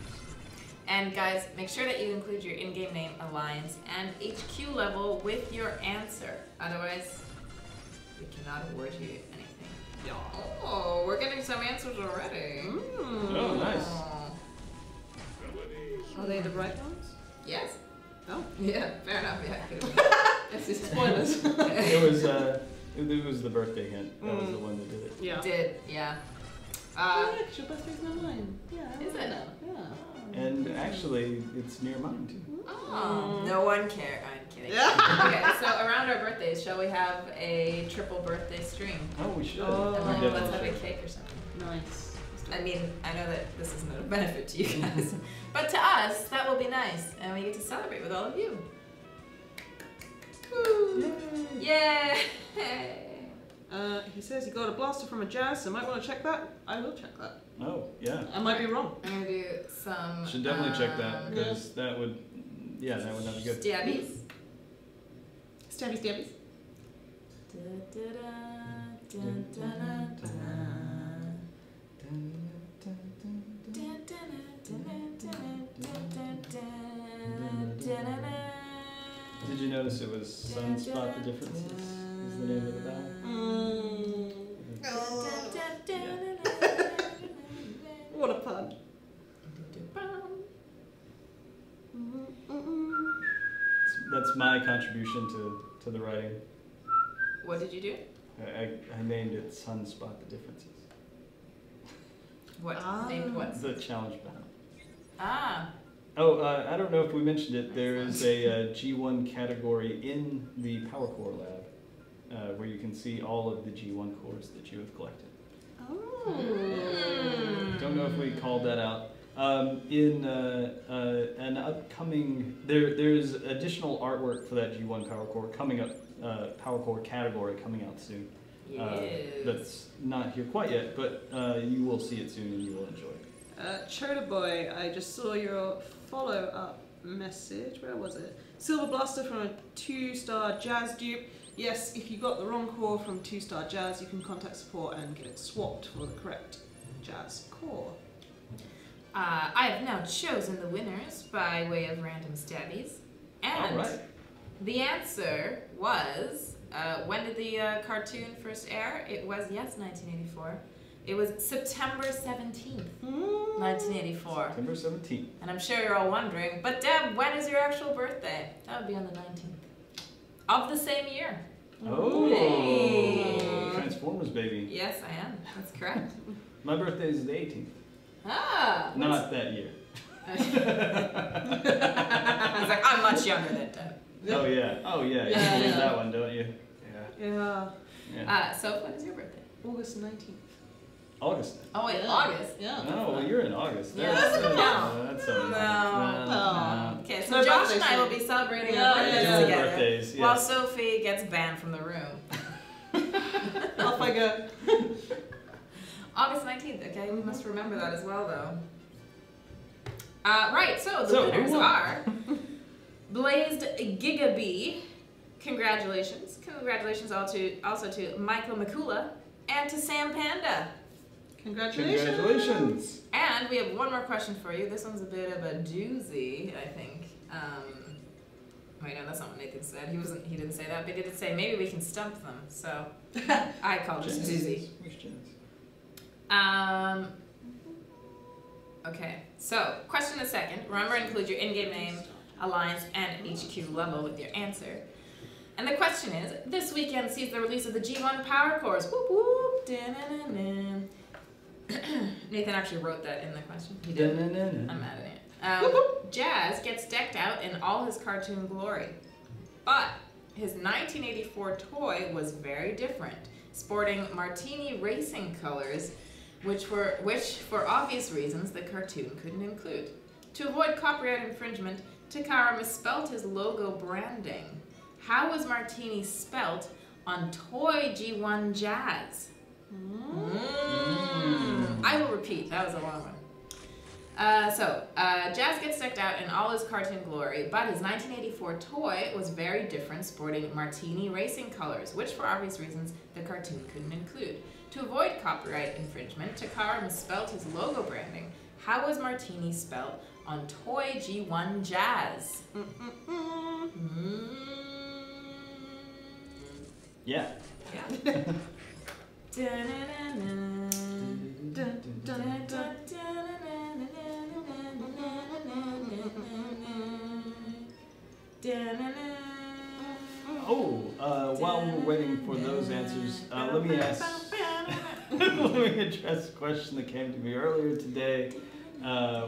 And guys, make sure that you include your in-game name, alliance, and HQ level with your answer. Otherwise, we cannot award you anything. Yeah. Oh, we're getting some answers already. Oh, nice. Are they the right ones? Yes. Oh. Yeah, fair enough. Yeah. It's just Spoilers. It was the birthday hint. That was the one that did it. Yeah. Did, yeah. Yeah, 'cause your birthday's not mine. Yeah. Is it? Yeah. And actually, it's near mine too. Oh, no one cares. I'm kidding. Yeah. Okay, so around our birthdays, shall we have a triple birthday stream? Oh, we should. Oh. And We then let's have definitely a should. cake or something. Nice. I mean, I know that this isn't a benefit to you guys, but to us, that will be nice, and we get to celebrate with all of you. Woo! Yay! He says he got a blaster from a Jazz, so might want to check that. I will check that. Oh, yeah. I might be wrong. I'm gonna do some. Should definitely check that because that would not be good. Stabbies. Stabby stabbies. Did you notice it was Sunspot the Differences is the name of the battle? What a fun. That's my contribution to the writing. What did you do? I named it Sunspot the Differences. What? Ah. Named what? The challenge battle. Ah. Oh, I don't know if we mentioned it. There is a G1 category in the Power Core Lab where you can see all of the G1 cores that you have collected. Oh. Don't know if we called that out. In an upcoming, there's additional artwork for that G1 Power Core coming up, Power Core category coming out soon. That's not here quite yet, but you will see it soon and you will enjoy it. Choda Boy, I just saw your follow-up message. Where was it? Silver Blaster from a 2-star Jazz dupe. Yes, if you got the wrong core from 2-star Jazz, you can contact support and get it swapped for the correct Jazz core. I have now chosen the winners by way of random stabbies. And Alright. the answer was, when did the cartoon first air? It was, yes, 1984. It was September 17th, 1984. September 17th. And I'm sure you're all wondering, but Deb, when is your actual birthday? That would be on the 19th. Of the same year. Oh, Hey. Transformers baby. Yes, I am. That's correct. My birthday is the 18th. Ah! Not that year. I was like, I'm much younger than Deb. Oh yeah. Oh yeah. You Yeah. believe that one, don't you? Yeah. Yeah. So when is your birthday? August 19th. August. Oh wait, Yeah. August. Yeah. No, well, you're in August. Yeah, that doesn't That's so No. Okay, so No Josh birthday and I will thing. be celebrating Yeah, our birthdays yeah, yeah. together, Birthdays, while yes. Sophie gets banned from the room. Off I go. August 19th. Okay, we must remember that as well, though. Right. So the So, who winners won? are Blazed Gigabee. Congratulations. Congratulations also to Michael Makula and to Sam Panda. Congratulations. Congratulations. And we have one more question for you. This one's a bit of a doozy, I think. Wait, no, that's not what Nathan said. He didn't say that, but he did say maybe we can stump them. So I call this a doozy. Where's Janice? Okay. So question a second. Remember, include your in-game name, alliance, and HQ level with your answer. And the question is: this weekend sees the release of the G1 Power Cores. Whoop whoop. Da-na-na-na. Nathan actually wrote that in the question. He did. I'm mad at it. Jazz gets decked out in all his cartoon glory, but his 1984 toy was very different, sporting Martini racing colors, which for obvious reasons the cartoon couldn't include. To avoid copyright infringement, Takara misspelt his logo branding. How was Martini spelt on toy G1 Jazz? I will repeat, that was a long one. Jazz gets decked out in all his cartoon glory, but his 1984 toy was very different, sporting Martini racing colors, which for obvious reasons the cartoon couldn't include. To avoid copyright infringement, Takara misspelt his logo branding. How was Martini spelt on toy G1 Jazz? Yeah. Yeah. While we're waiting for those answers, let me address a question that came to me earlier today,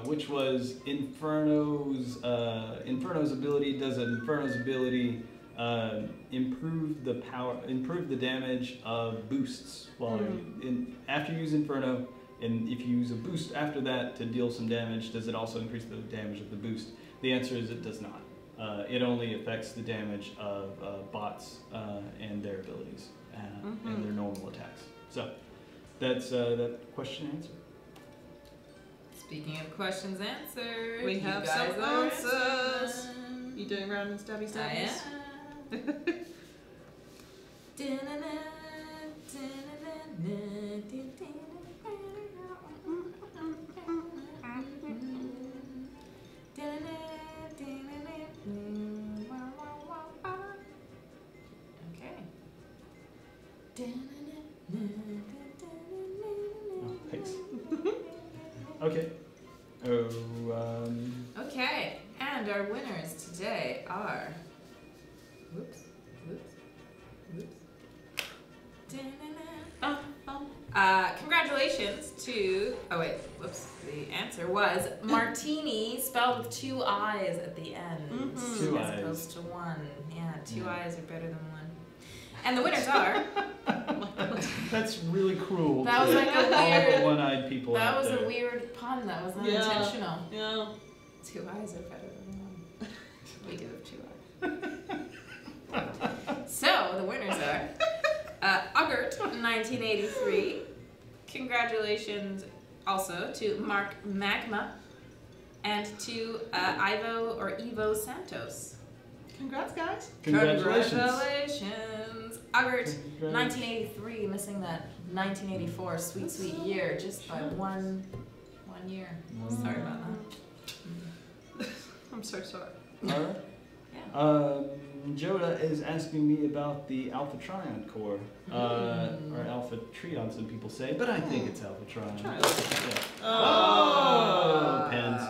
which was Inferno's ability. Does Inferno's ability improve the damage of boosts while after you use Inferno, and if you use a boost after that to deal some damage, does it also increase the damage of the boost? The answer is it does not. It only affects the damage of bots and their abilities and their normal attacks. So that's that question answered. Speaking of questions answered, We you have guys some are answers. answering. You doing random stabby I stabbies? Oh, thanks. Okay. Okay, and our winners today are. Whoops. Congratulations to. Oh wait, whoops. The answer was Martini, spelled with 2 I's at the end, Two as I's. opposed to 1. Yeah, 2 I's are better than 1. And the winners are. That's really cruel. That was to like a all the weird. one-eyed people That out was there. a weird pun. That was Yeah. unintentional. Yeah. 2 eyes are better than 1. We do have 2 eyes. So the winners are Uggert, 1983. Congratulations also to Mark Magma and to Ivo or Evo Santos. Congrats, guys. Congratulations. Congratulations. Uggert, 1983, missing that 1984 sweet, sweet year just by one year. Sorry about that. I'm so sorry. All right. Yeah. Joda is asking me about the Alpha Trion core, or Alpha Trion, some people say, but I think it's Alpha Trion. Trion. Yeah. Oh. Pens.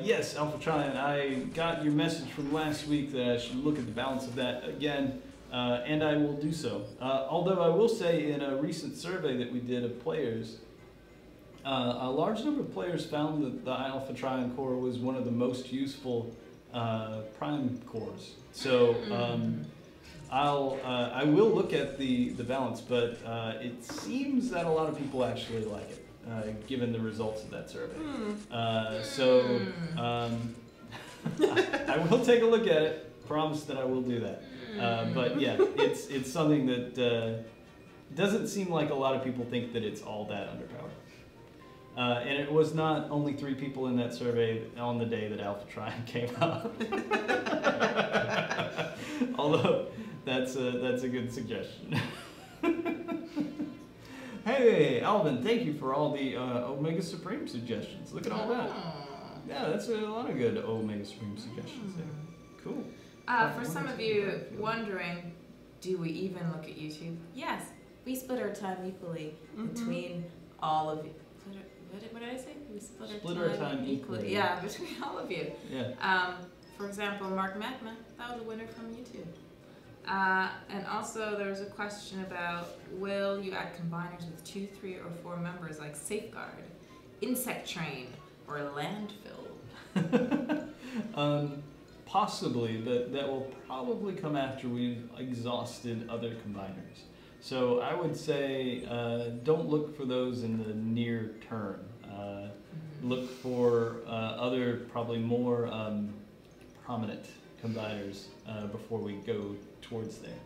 Yes, Alpha Trion. I got your message from last week that I should look at the balance of that again, and I will do so. Although I will say, in a recent survey that we did of players, a large number of players found that the Alpha Trion core was one of the most useful prime cores. So I will look at the balance, but it seems that a lot of people actually like it, given the results of that survey. I will take a look at it. Promise that I will do that. But yeah, it's something that doesn't seem like a lot of people think that it's all that underpowered. And it was not only 3 people in that survey on the day that Alpha Trion came out. Although that's a good suggestion. Hey, Alvin, thank you for all the Omega Supreme suggestions. Look at all that. Yeah, that's a lot of good Omega Supreme suggestions there. Cool. For some of you wondering, do we even look at YouTube? Yes, we split our time equally between all of you. What did I say? We split our time equally. Yeah, between all of you. Yeah. For example, Mark Magma, that was a winner from YouTube. And also there was a question about, will you add combiners with 2, 3, or 4 members like Safeguard, Insect Train, or Landfill? Possibly, but that will probably come after we've exhausted other combiners. So I would say don't look for those in the near term. Look for other, probably more prominent combiners before we go towards there.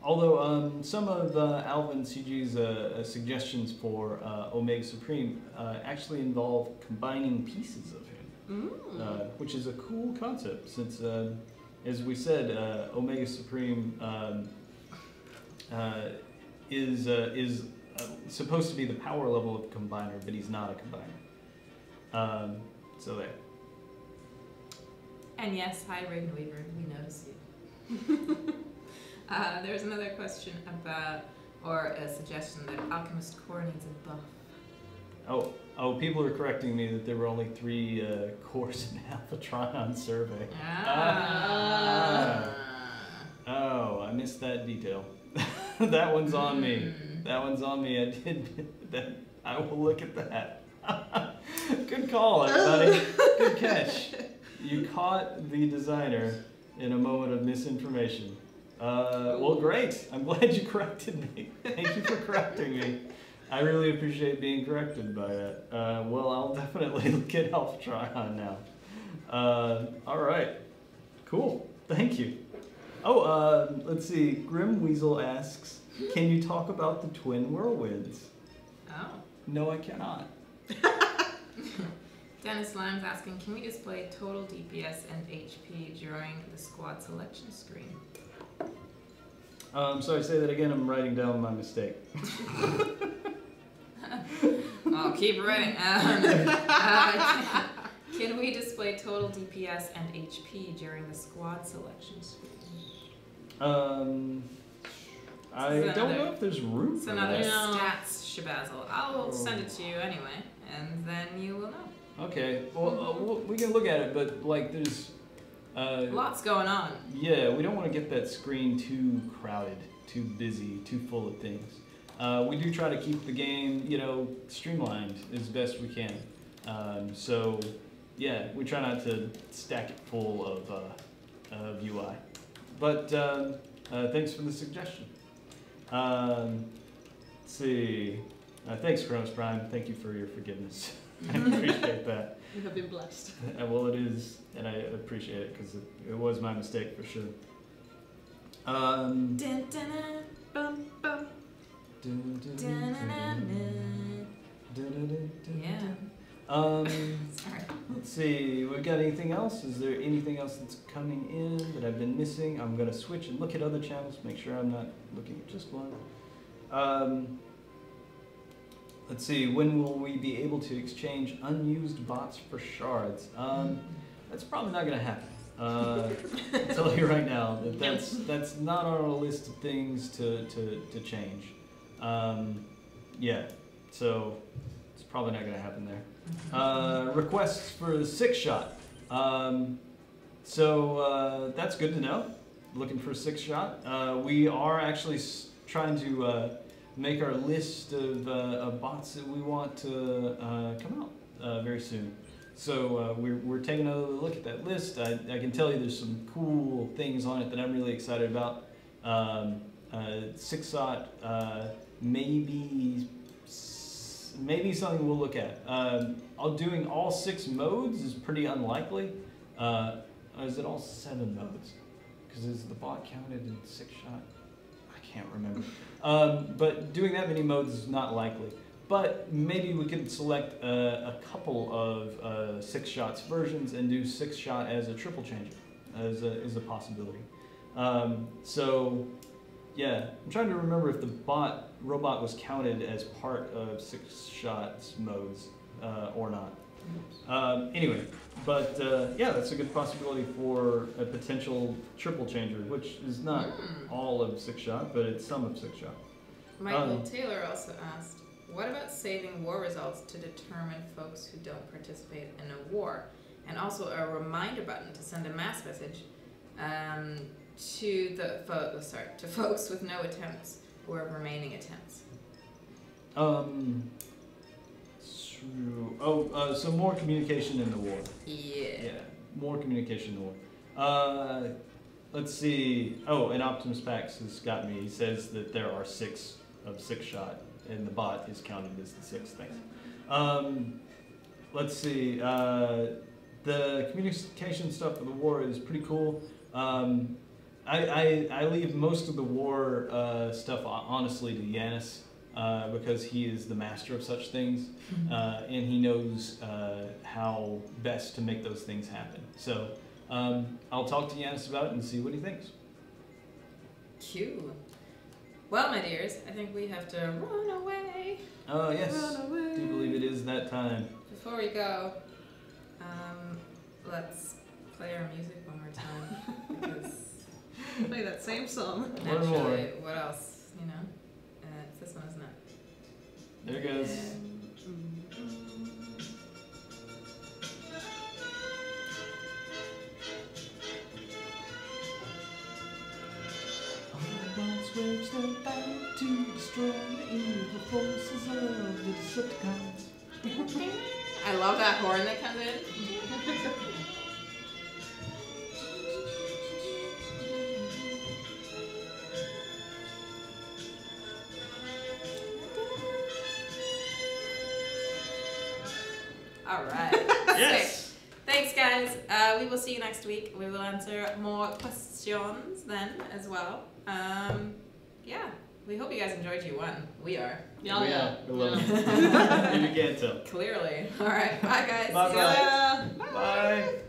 Although some of Alvin CG's suggestions for Omega Supreme actually involve combining pieces of him, which is a cool concept since, as we said, Omega Supreme is supposed to be the power level of a combiner, but he's not a combiner. So there. And yes, hi Ravenweaver, we notice you. There's another question about, or a suggestion that Alchemist Core needs a buff. Oh, people are correcting me that there were only 3 cores in Alpha Trion survey. Oh, I missed that detail. That one's on me. That one's on me. I did that. I will look at that. Good call, everybody. Good catch. You caught the designer in a moment of misinformation. Well, great. I'm glad you corrected me. Thank you for correcting me. I really appreciate being corrected by that. Well, I'll definitely look at Alpha Trion now. All right. Cool. Thank you. Oh, let's see. Grim Weasel asks, can you talk about the twin whirlwinds? Oh. No, I cannot. Dennis Lamb's asking, can we display total DPS and HP during the squad selection screen? Sorry, say that again. I'm writing down my mistake. I'll keep writing. Can we display total DPS and HP during the squad selection screen? I don't know if there's room It's for another that. stats shabazzle. I'll send it to you anyway, and then you will know. Okay, well, we can look at it, but like there's... Lots going on. Yeah, we don't want to get that screen too crowded, too busy, too full of things. We do try to keep the game, streamlined as best we can. So, yeah, we try not to stack it full of UI. but thanks for the suggestion. Let's see. Thanks, Kronos Prime. Thank you for your forgiveness. I appreciate that. You have been blessed. Well, it is, and I appreciate it because it was my mistake for sure. Dun, dun, dun, bum, bum. Dun, dun, dun, dun. Yeah. Sorry. Let's see. We got anything else? Is there anything else that's coming in that I've been missing? I'm gonna switch and look at other channels. Make sure I'm not looking at just one. Let's see. When will we be able to exchange unused bots for shards? That's probably not gonna happen. I'll tell you right now that that's not on our list of things to change. Yeah. So it's probably not gonna happen there. Requests for the 6-shot. So that's good to know. Looking for a 6-shot. We are actually trying to make our list of bots that we want to come out very soon. So we're taking a look at that list. I can tell you there's some cool things on it that I'm really excited about. 6-shot, maybe something we'll look at. Doing all 6 modes is pretty unlikely. Is it all 7 modes? Because is the bot counted in 6-shot? I can't remember. But doing that many modes is not likely. But maybe we could select a couple of 6-shots versions and do 6-shot as a triple changer, as a possibility. So. Yeah, I'm trying to remember if the robot was counted as part of 6-shots modes or not. Anyway, but yeah, that's a good possibility for a potential triple changer, which is not all of 6-shot, but it's some of 6-shot. Michael Taylor also asked, what about saving war results to determine folks who don't participate in a war? And also a reminder button to send a mass message to folks with no attempts or remaining attempts. So more communication in the war. Yeah. Yeah, more communication in the war. Let's see. Oh, and Optimus Pax has got me. He says that there are 6 of 6-shot, and the bot is counted as the 6th thing. Let's see. The communication stuff for the war is pretty cool. I leave most of the war stuff honestly to Yanis because he is the master of such things and he knows how best to make those things happen. So I'll talk to Yanis about it and see what he thinks. Cute. Well, my dears, I think we have to run away. Oh yes, Run away. I do believe it is that time. Before we go, let's play our music one more time because. Play that same song. Naturally, what else? You know, it's this one, isn't it? There it goes. Wage their battle to destroy the evil forces of the Decepticons. I love that horn that comes in. All right. Yes. So, thanks, guys. We will see you next week. We will answer more questions then as well. Yeah. We hope you guys enjoyed G1. We are. Yeah. We love it. If you can't tell. Clearly. All right. Bye, guys. Bye-bye. See you later. Bye.